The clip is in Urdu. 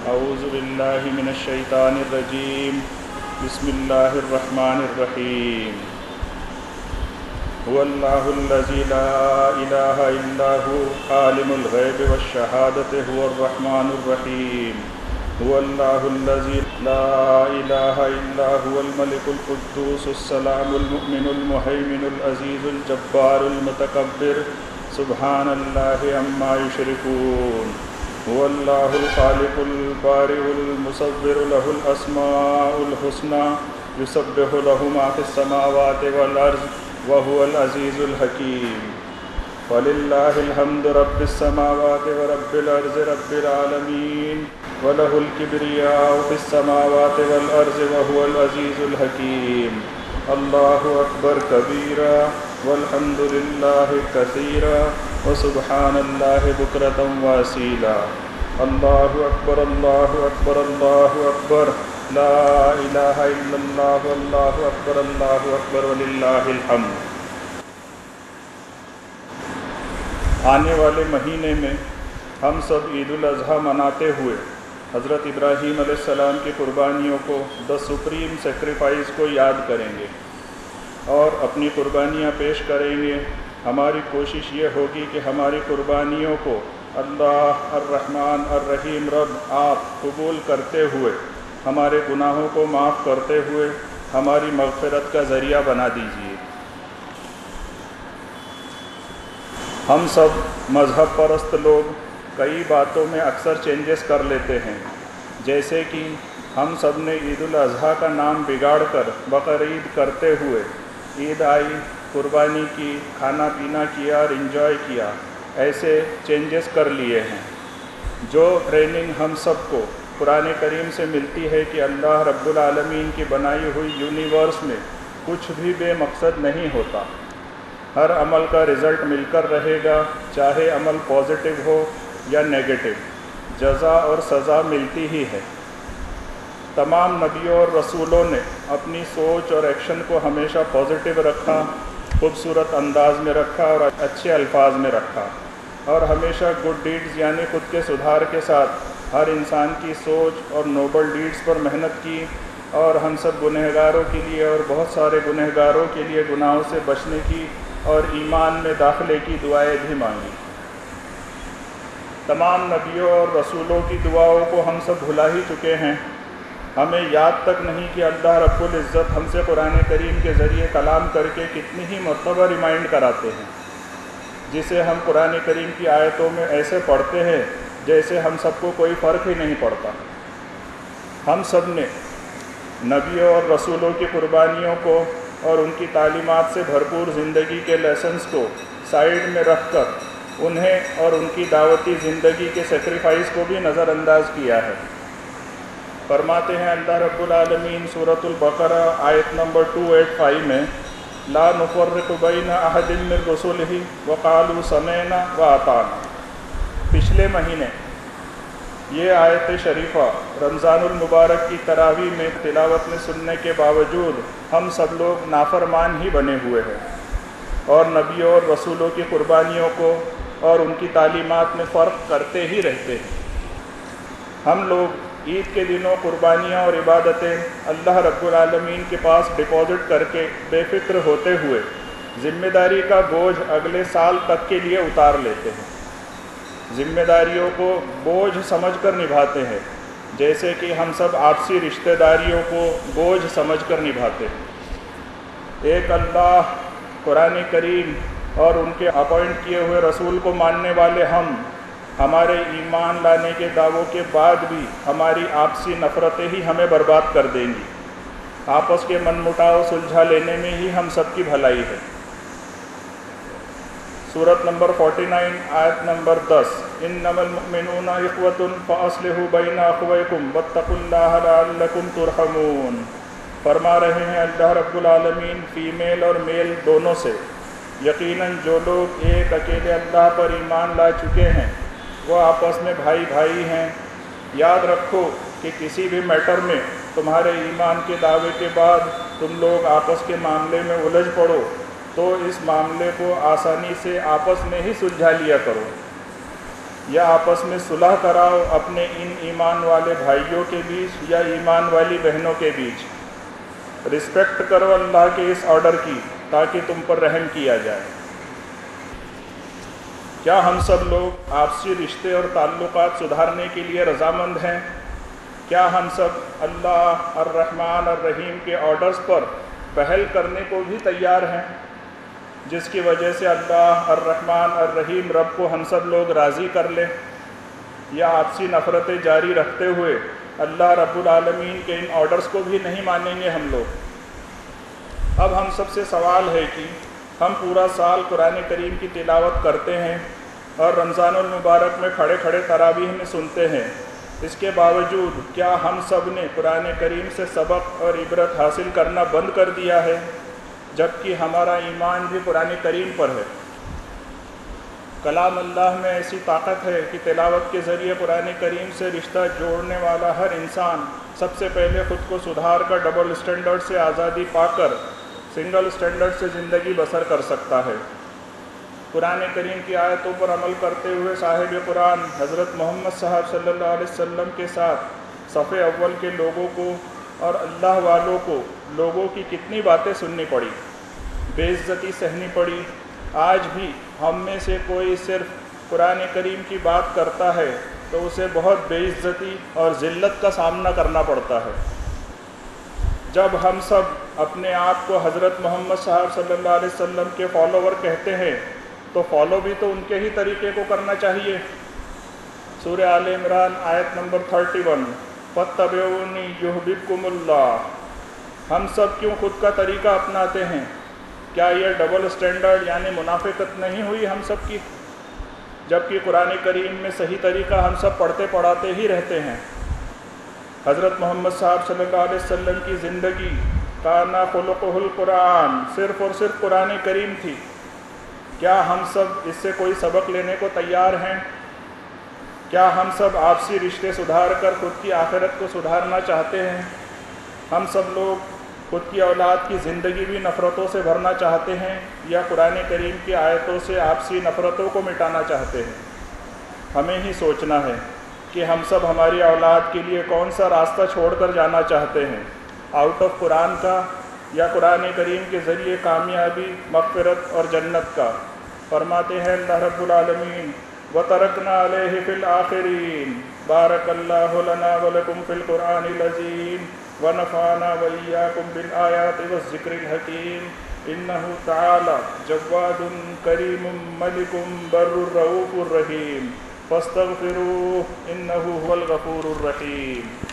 اعوذ باللہ من الشیطان الرجیم بسم اللہ الرحمن الرحیم هو اللہ الذی لا الہ الا هو عالم الغیب والشہادة هو الرحمن الرحیم هو اللہ الذی لا الہ الا هو الملک القدوس السلام المؤمن المہیمن العزیز الجبار المتکبر سبحان اللہ عما یشرکون هو اللہ الخالق البارئ المصور له الاسماء الحسنى یسبح له ما فی السماوات والارض وهو العزیز الحکیم وللہ الحمد رب السماوات ورب الارض رب العالمین وله الكبریاء فی السماوات والارض وهو العزیز الحکیم اللہ اکبر کبیرا والحمد للہ کثیرا وسبحان اللہ بکرۃ واصیلا اللہ اکبر اللہ اکبر اللہ اکبر لا الہ الا اللہ اللہ اکبر وللہ الحمد۔ آنے والے مہینے میں ہم سب عید الاضحیٰ مناتے ہوئے حضرت ابراہیم علیہ السلام کی قربانیوں کو دا سپریم سیکریفائس کو یاد کریں گے اور اپنی قربانیاں پیش کریں گے۔ ہماری کوشش یہ ہوگی کہ ہماری قربانیوں کو اللہ الرحمن الرحیم رب آپ قبول کرتے ہوئے ہمارے گناہوں کو معاف کرتے ہوئے ہماری مغفرت کا ذریعہ بنا دیجیے۔ ہم سب مذہب پرست لوگ کئی باتوں میں اکثر چینجز کر لیتے ہیں، جیسے کہ ہم سب نے عید الاضحیٰ کا نام بگاڑ کر بقرعید کرتے ہوئے عید آئی، قربانی کی، کھانا پینا کیا اور انجوائے کیا، ایسے چینجز کر لیے ہیں۔ جو ٹریننگ ہم سب کو قرآن کریم سے ملتی ہے کہ اللہ رب العالمین کی بنائی ہوئی یونیورس میں کچھ بھی بے مقصد نہیں ہوتا، ہر عمل کا رزلٹ مل کر رہے گا، چاہے عمل پازیٹیو ہو یا نیگیٹو، جزا اور سزا ملتی ہی ہے۔ تمام نبیوں اور رسولوں نے اپنی سوچ اور ایکشن کو ہمیشہ پازیٹیو رکھا، خوبصورت انداز میں رکھا اور اچھے الفاظ میں رکھا، اور ہمیشہ گڈ ڈیڈز یعنی خود کے سدھار کے ساتھ ہر انسان کی سوچ اور نوبل ڈیڈز پر محنت کی، اور ہم سب گنہگاروں کے لیے اور بہت سارے گنہگاروں کے لیے گناہوں سے بچنے کی اور ایمان میں داخلے کی دعائیں بھی مانگی۔ تمام نبیوں اور رسولوں کی دعاؤں کو ہم سب بھلا ہی چکے ہیں، ہمیں یاد تک نہیں کہ اللہ رب العزت ہم سے قرآن کریم کے ذریعے کلام کر کے کتنی ہی مرتبہ ریمائنڈ کراتے ہیں، جسے ہم قرآن کریم کی آیتوں میں ایسے پڑھتے ہیں جیسے ہم سب کو کوئی فرق ہی نہیں پڑتا۔ ہم سب نے نبیوں اور رسولوں کی قربانیوں کو اور ان کی تعلیمات سے بھرپور زندگی کے لیسنز کو سائیڈ میں رکھ کر انہیں اور ان کی دعوتی زندگی کے سیکریفائس کو بھی نظر انداز کیا ہے۔ فرماتے ہیں اللہ رب العالمین سورۃ البقرہ آیت نمبر 285 میں لا نفرق بین احد من رسلہ وقالوا سمعنا واطعنا۔ پچھلے مہینے یہ آیت شریفہ رمضان المبارک کی تراویح میں تلاوت میں سننے کے باوجود ہم سب لوگ نافرمان ہی بنے ہوئے ہیں اور نبیوں اور رسولوں کی قربانیوں کو اور ان کی تعلیمات میں فرق کرتے ہی رہتے ہیں۔ ہم لوگ عید کے دنوں قربانیاں اور عبادتیں اللہ رب العالمین کے پاس ڈپازٹ کر کے بے فکر ہوتے ہوئے ذمہ داری کا بوجھ اگلے سال تک کے لیے اتار لیتے ہیں۔ ذمہ داریوں کو بوجھ سمجھ کر نبھاتے ہیں، جیسے کہ ہم سب آپسی رشتہ داریوں کو بوجھ سمجھ کر نبھاتے ہیں۔ ایک اللہ، قرآن کریم اور ان کے اپوائنٹ کیے ہوئے رسول کو ماننے والے ہمارے ایمان لانے کے دعووں کے بعد بھی ہماری آپسی نفرتیں ہی ہمیں برباد کر دیں گی۔ آپس کے من مٹاؤ سلجھا لینے میں ہی ہم سب کی بھلائی ہے۔ سورۃ نمبر 49 آیت نمبر 10 انما المؤمنون اخوۃ فاصلحوا بین اخویکم واتقوا اللہ لعلکم ترحمون۔ فرما رہے ہیں اللہ رب العالمین فیمیل اور میل دونوں سے، یقیناً جو لوگ ایک اکیلے اللہ پر ایمان لا چکے ہیں وہ آپس میں بھائی بھائی ہیں۔ یاد رکھو کہ کسی بھی میٹر میں تمہارے ایمان کے دعوے کے بعد تم لوگ آپس کے معاملے میں الجھ پڑو تو اس معاملے کو آسانی سے آپس میں ہی سلجھا لیا کرو۔ یا آپس میں صلح کراؤ اپنے ان ایمان والے بھائیوں کے بیچ یا ایمان والی بہنوں کے بیچ، رسپیکٹ کرو اللہ کے اس آرڈر کی تاکہ تم پر رحم کیا جائے۔ کیا ہم سب لوگ آپسی رشتے اور تعلقات سدھارنے کے لیے رضامند ہیں؟ کیا ہم سب اللہ الرحمن الرحیم کے آرڈرز پر پہل کرنے کو بھی تیار ہیں، جس کی وجہ سے اللہ الرحمن الرحیم رب کو ہم سب لوگ راضی کر لیں؟ یا آپسی نفرتیں جاری رکھتے ہوئے اللہ رب العالمین کے ان آرڈرز کو بھی نہیں مانیں گے ہم لوگ؟ اب ہم سب سے سوال ہے کہ ہم پورا سال قرآن کریم کی تلاوت کرتے ہیں اور رمضان المبارک میں کھڑے کھڑے تراویح میں سنتے ہیں، اس کے باوجود کیا ہم سب نے قرآن کریم سے سبق اور عبرت حاصل کرنا بند کر دیا ہے، جبکہ ہمارا ایمان بھی قرآن کریم پر ہے؟ کلام اللہ میں ایسی طاقت ہے کہ تلاوت کے ذریعے قرآن کریم سے رشتہ جوڑنے والا ہر انسان سب سے پہلے خود کو سدھار کر ڈبل اسٹینڈرڈ سے آزادی پا کر سنگل اسٹینڈرڈ سے زندگی بسر کر سکتا ہے۔ قرآن کریم کی آیتوں پر عمل کرتے ہوئے صاحب قرآن حضرت محمد صاحب صلی اللہ علیہ وسلم کے ساتھ صف اول کے لوگوں کو اور اللہ والوں کو لوگوں کی کتنی باتیں سننی پڑی، بے عزتی سہنی پڑی۔ آج بھی ہم میں سے کوئی صرف قرآن کریم کی بات کرتا ہے تو اسے بہت بے عزتی اور ذلت کا سامنا کرنا پڑتا ہے۔ جب ہم سب اپنے آپ کو حضرت محمد صاحب صلی اللہ علیہ وسلم کے فالوور کہتے ہیں تو فالو بھی تو ان کے ہی طریقے کو کرنا چاہیے۔ سورہ آل عمران آیت نمبر 31، فَاتَّبِعُونِي يُحْبِبْكُمُ اللَّهُ۔ ہم سب کیوں خود کا طریقہ اپناتے ہیں؟ کیا یہ ڈبل اسٹینڈرڈ یعنی منافقت نہیں ہوئی ہم سب کی؟ جبکہ قرآن کریم میں صحیح طریقہ ہم سب پڑھتے پڑھاتے ہی رہتے ہیں۔ حضرت محمد صاحب صلی اللہ علیہ وسلم کی زندگی کانا خلقہ القرآن، صرف اور صرف قرآن کریم تھی۔ کیا ہم سب اس سے کوئی سبق لینے کو تیار ہیں؟ کیا ہم سب آپسی رشتے سدھار کر خود کی آخرت کو سدھارنا چاہتے ہیں؟ ہم سب لوگ خود کی اولاد کی زندگی بھی نفرتوں سے بھرنا چاہتے ہیں یا قرآن کریم کی آیتوں سے آپسی نفرتوں کو مٹانا چاہتے ہیں؟ ہمیں ہی سوچنا ہے کہ ہم سب ہماری اولاد کے لیے کون سا راستہ چھوڑ کر جانا چاہتے ہیں، آؤٹ آف قرآن کا یا قرآن کریم کے ذریعے کامیابی، مغفرت اور جنت کا؟ فرماتے ہیں اللہ رب العالمین، وَتَرَكْنَا عَلَيْهِ فِي الْآخِرِينَ بَارَكَ اللَّهُ لَنَا وَلَكُمْ فِي الْقُرْآنِ الْعَظِيمِ وَنَفَعَنَا وَإِيَّاكُمْ بِالْآيَاتِ وَالذِّكْرِ الْحَكِيمِ إِنَّهُ تَعَالَى جَوَّادٌ كَرِيمٌ مَلِكٌ بَرٌّ رَّءُوفٌ رَّحِيمٌ فَاسْتَغْفِرُوهُ إِنَّهُ هُوَ الْغَفُورُ الرَّحِيمُ۔